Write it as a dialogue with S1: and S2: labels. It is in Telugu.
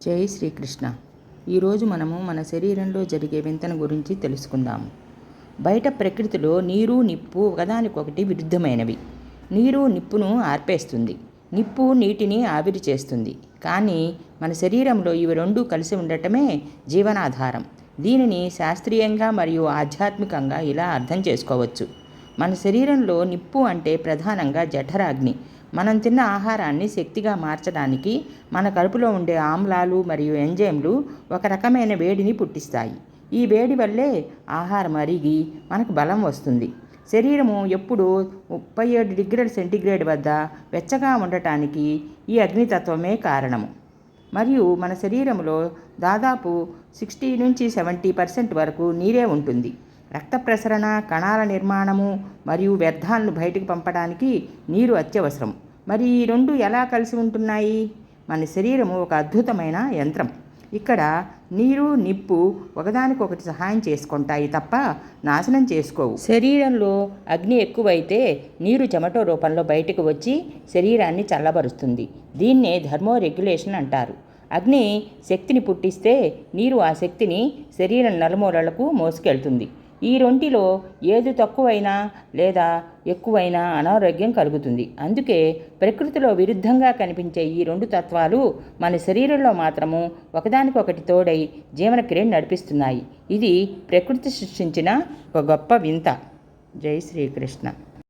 S1: జై శ్రీకృష్ణ. ఈరోజు మనము మన శరీరంలో జరిగే వింతన గురించి తెలుసుకుందాము. బయట ప్రకృతిలో నీరు నిప్పు ఒకదానికొకటి విరుద్ధమైనవి. నీరు నిప్పును ఆర్పేస్తుంది, నిప్పు నీటిని ఆవిరి చేస్తుంది. కానీ మన శరీరంలో ఇవి రెండూ కలిసి ఉండటమే జీవనాధారం. దీనిని శాస్త్రీయంగా మరియు ఆధ్యాత్మికంగా ఇలా అర్థం చేసుకోవచ్చు. మన శరీరంలో నిప్పు అంటే ప్రధానంగా జఠరాగ్ని. మనం తిన్న ఆహారాన్ని శక్తిగా మార్చడానికి మన కడుపులో ఉండే ఆమ్లాలు మరియు ఎంజైమ్లు ఒక రకమైన వేడిని పుట్టిస్తాయి. ఈ వేడి వల్లే ఆహారం అరిగి మనకు బలం వస్తుంది. శరీరము ఎప్పుడూ 37 డిగ్రీల సెంటీగ్రేడ్ వద్ద వెచ్చగా ఉండటానికి ఈ అగ్నితత్వమే కారణము. మరియు మన శరీరంలో దాదాపు 60 నుంచి 70% వరకు నీరే ఉంటుంది. రక్త ప్రసరణ, కణాల నిర్మాణము మరియు వ్యర్థాలను బయటకు పంపడానికి నీరు అత్యవసరం. మరి ఈ రెండు ఎలా కలిసి ఉంటున్నాయి? మన శరీరము ఒక అద్భుతమైన యంత్రం. ఇక్కడ నీరు నిప్పు ఒకదానికొకటి సహాయం చేసుకుంటాయి తప్ప నాశనం చేసుకోవు. శరీరంలో అగ్ని ఎక్కువైతే నీరు చెమట రూపంలో బయటకు వచ్చి శరీరాన్ని చల్లబరుస్తుంది. దీన్నే థర్మోరెగ్యులేషన్ అంటారు. అగ్ని శక్తిని పుట్టిస్తే నీరు ఆ శక్తిని శరీరం నలుమూలలకు మోసుకెళ్తుంది. ఈ రెంటిలో ఏది తక్కువైనా లేదా ఎక్కువైనా అనారోగ్యం కలుగుతుంది. అందుకే ప్రకృతిలో విరుద్ధంగా కనిపించే ఈ రెండు తత్వాలు మన శరీరంలో మాత్రము ఒకదానికొకటి తోడై జీవనక్రియను నడిపిస్తున్నాయి. ఇది ప్రకృతి సృష్టించిన ఒక గొప్ప వింత. జై శ్రీకృష్ణ.